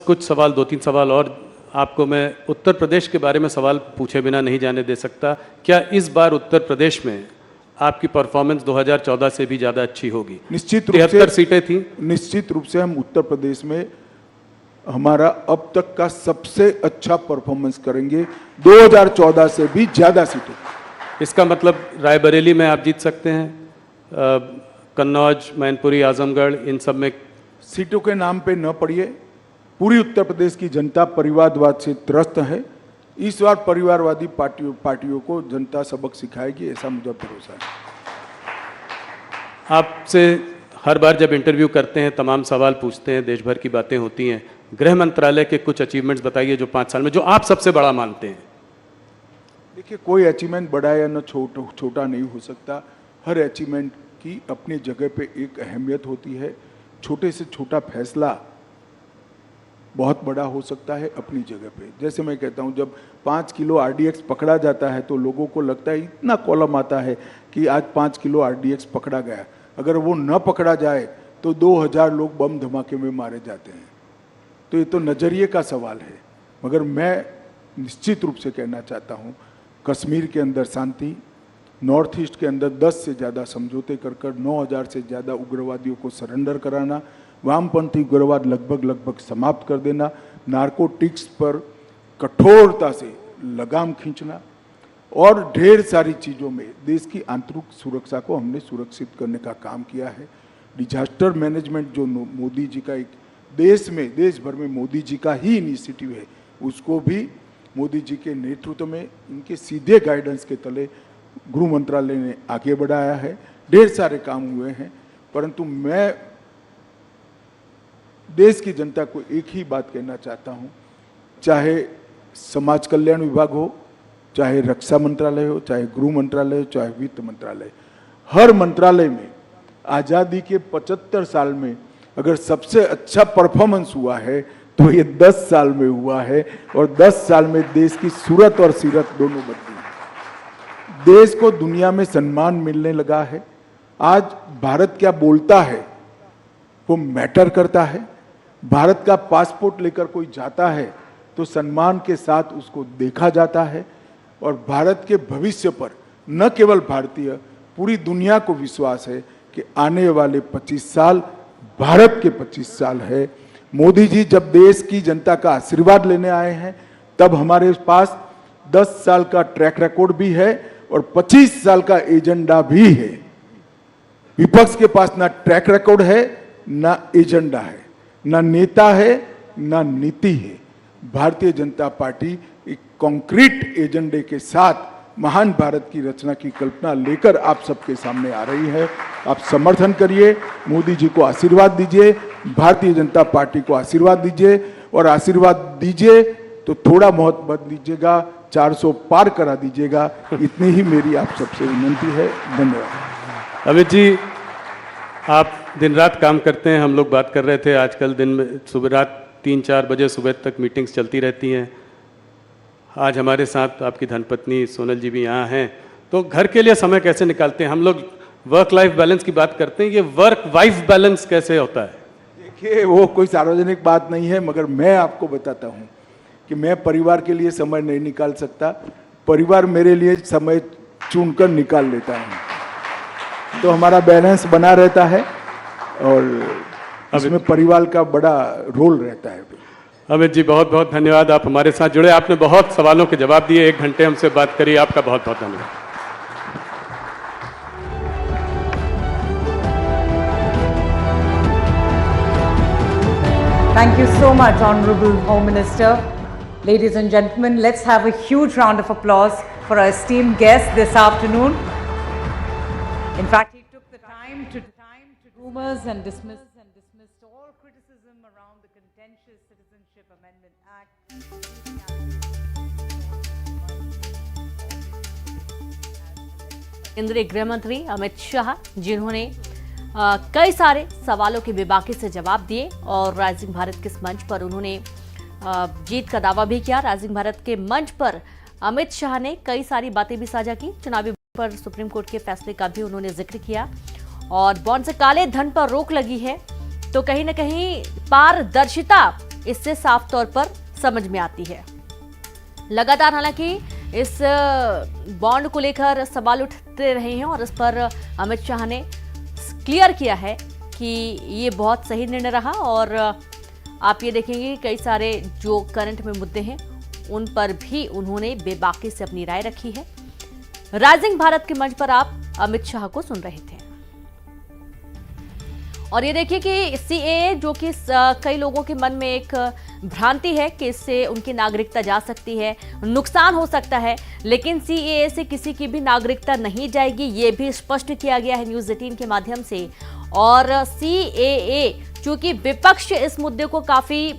कुछ सवाल, 2-3 सवाल और आपको मैं उत्तर प्रदेश के बारे में सवाल पूछे बिना नहीं जाने दे सकता। क्या इस बार उत्तर प्रदेश में आपकी परफॉर्मेंस 2014 से भी ज़्यादा अच्छी होगी? निश्चित रूप से 73 सीटें थी। निश्चित रूप से हम उत्तर प्रदेश में हमारा अब तक का सबसे अच्छा परफॉर्मेंस करेंगे, 2014 से भी ज़्यादा सीटें। इसका मतलब रायबरेली में आप जीत सकते हैं, कन्नौज, मैनपुरी, आजमगढ़, इन सब में सीटों के नाम पे न पड़िए। पूरी उत्तर प्रदेश की जनता परिवारवाद से त्रस्त है। इस बार परिवारवादी पार्टियों को जनता सबक सिखाएगी, ऐसा मुझे भरोसा है। आपसे हर बार जब इंटरव्यू करते हैं तमाम सवाल पूछते हैं, देश भर की बातें होती हैं। गृह मंत्रालय के कुछ अचीवमेंट्स बताइए जो 5 साल में, जो आप सबसे बड़ा मानते हैं। देखिए, कोई अचीवमेंट बड़ा या न छोटा नहीं हो सकता। हर अचीवमेंट की अपनी जगह पे एक अहमियत होती है। छोटे से छोटा फैसला बहुत बड़ा हो सकता है अपनी जगह पे। जैसे मैं कहता हूँ, जब 5 किलो RDX पकड़ा जाता है तो लोगों को लगता है, इतना कॉलम आता है कि आज 5 किलो RDX पकड़ा गया। अगर वो न पकड़ा जाए तो 2000 लोग बम धमाके में मारे जाते हैं। तो ये तो नज़रिए का सवाल है। मगर मैं निश्चित रूप से कहना चाहता हूँ, कश्मीर के अंदर शांति, नॉर्थ ईस्ट के अंदर 10 से ज़्यादा समझौते कर 9000 से ज़्यादा उग्रवादियों को सरेंडर कराना, वामपंथी उग्रवाद लगभग समाप्त कर देना, नारकोटिक्स पर कठोरता से लगाम खींचना और ढेर सारी चीज़ों में देश की आंतरिक सुरक्षा को हमने सुरक्षित करने का काम किया है। डिजास्टर मैनेजमेंट जो मोदी जी का एक देश भर में मोदी जी का ही इनिशिएटिव है, उसको भी मोदी जी के नेतृत्व में इनके सीधे गाइडेंस के तले गृह मंत्रालय ने आगे बढ़ाया है। ढेर सारे काम हुए हैं। परंतु मैं देश की जनता को एक ही बात कहना चाहता हूं, चाहे समाज कल्याण विभाग हो, चाहे रक्षा मंत्रालय हो, चाहे गृह मंत्रालय हो, चाहे वित्त मंत्रालय, हर मंत्रालय में आज़ादी के 75 साल में अगर सबसे अच्छा परफॉर्मेंस हुआ है तो ये 10 साल में हुआ है। और 10 साल में देश की सूरत और सीरत दोनों बदली है। देश को दुनिया में सम्मान मिलने लगा है। आज भारत क्या बोलता है वो मैटर करता है। भारत का पासपोर्ट लेकर कोई जाता है तो सम्मान के साथ उसको देखा जाता है। और भारत के भविष्य पर न केवल भारतीय, पूरी दुनिया को विश्वास है कि आने वाले 25 साल भारत के 25 साल है। मोदी जी जब देश की जनता का आशीर्वाद लेने आए हैं, तब हमारे पास 10 साल का ट्रैक रिकॉर्ड भी है और 25 साल का एजेंडा भी है। विपक्ष के पास ना ट्रैक रिकॉर्ड है, ना एजेंडा है, ना नेता है, ना नीति है। भारतीय जनता पार्टी एक कॉन्क्रीट एजेंडे के साथ महान भारत की रचना की कल्पना लेकर आप सबके सामने आ रही है। आप समर्थन करिए, मोदी जी को आशीर्वाद दीजिए, भारतीय जनता पार्टी को आशीर्वाद दीजिए। और आशीर्वाद दीजिए तो थोड़ा बहुत मत दीजिएगा, 400 पार करा दीजिएगा। इतनी ही मेरी आप सबसे विनती है। धन्यवाद। अमित जी, आप दिन रात काम करते हैं। हम लोग बात कर रहे थे, आजकल दिन में सुबह रात 3-4 बजे सुबह तक मीटिंग्स चलती रहती हैं। आज हमारे साथ आपकी धर्मपत्नी सोनल जी भी यहाँ हैं। तो घर के लिए समय कैसे निकालते हैं? हम लोग वर्क लाइफ बैलेंस की बात करते हैं, ये वर्क वाइफ बैलेंस कैसे होता है? देखिए, वो कोई सार्वजनिक बात नहीं है, मगर मैं आपको बताता हूँ कि मैं परिवार के लिए समय नहीं निकाल सकता। परिवार मेरे लिए समय चुनकर निकाल लेता है, तो हमारा बैलेंस बना रहता है और इसमें परिवार का बड़ा रोल रहता है। अमित जी, बहुत बहुत धन्यवाद, आप हमारे साथ जुड़े। आपने बहुत सवालों के जवाब दिए, 1 घंटे हमसे बात करी। आपका बहुत बहुत धन्यवाद। Thank you so much, Honorable Home Minister. Ladies and gentlemen, let's have a huge round of applause for our esteemed guest this afternoon. In fact, he took the time to rumors and dismissed all criticism around the contentious Citizenship Amendment Act. केंद्रीय गृह मंत्री अमित शाह, जिन्होंने कई सारे सवालों के बेबाकी से जवाब दिए और राइजिंग भारत के इस मंच पर उन्होंने जीत का दावा भी किया। राइजिंग भारत के मंच पर अमित शाह ने कई सारी बातें भी साझा की। चुनावी पर सुप्रीम कोर्ट के फैसले का भी उन्होंने जिक्र किया और बॉन्ड से काले धन पर रोक लगी है तो कहीं न कहीं पारदर्शिता इससे साफ तौर पर समझ में आती है। लगातार हालांकि इस बॉन्ड को लेकर सवाल उठते रहे हैं और इस पर अमित शाह ने क्लियर किया है कि ये बहुत सही निर्णय रहा और आप ये देखेंगे कई सारे जो करंट में मुद्दे हैं उन पर भी उन्होंने बेबाकी से अपनी राय रखी है। राइजिंग भारत के मंच पर आप अमित शाह को सुन रहे थे और ये देखिए कि सीएए जो कि कई लोगों के मन में एक भ्रांति है कि इससे उनकी नागरिकता जा सकती है, नुकसान हो सकता है, लेकिन सीएए से किसी की भी नागरिकता नहीं जाएगी, ये भी स्पष्ट किया गया है न्यूज़ 18 के माध्यम से। और सीएए चूंकि विपक्ष इस मुद्दे को काफी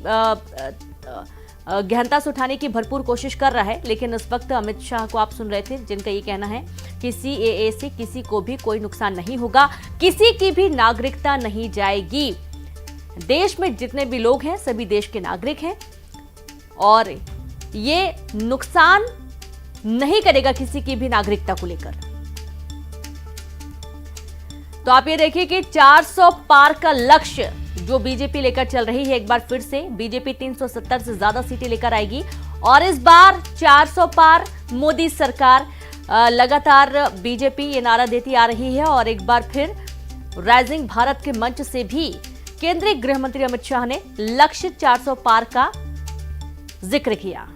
गहनता से उठाने की भरपूर कोशिश कर रहा है, लेकिन इस वक्त अमित शाह को आप सुन रहे थे जिनका ये कहना है कि सीएए से किसी को भी कोई नुकसान नहीं होगा, किसी की भी नागरिकता नहीं जाएगी। देश में जितने भी लोग हैं सभी देश के नागरिक हैं और ये नुकसान नहीं करेगा किसी की भी नागरिकता को लेकर। तो आप ये देखिए कि 400 पार का लक्ष्य जो बीजेपी लेकर चल रही है, एक बार फिर से बीजेपी 370 से ज्यादा सीटें लेकर आएगी और इस बार 400 पार मोदी सरकार। लगातार बीजेपी ये नारा देती आ रही है और एक बार फिर राइजिंग भारत के मंच से भी केंद्रीय गृह मंत्री अमित शाह ने लक्ष्य 400 पार का जिक्र किया।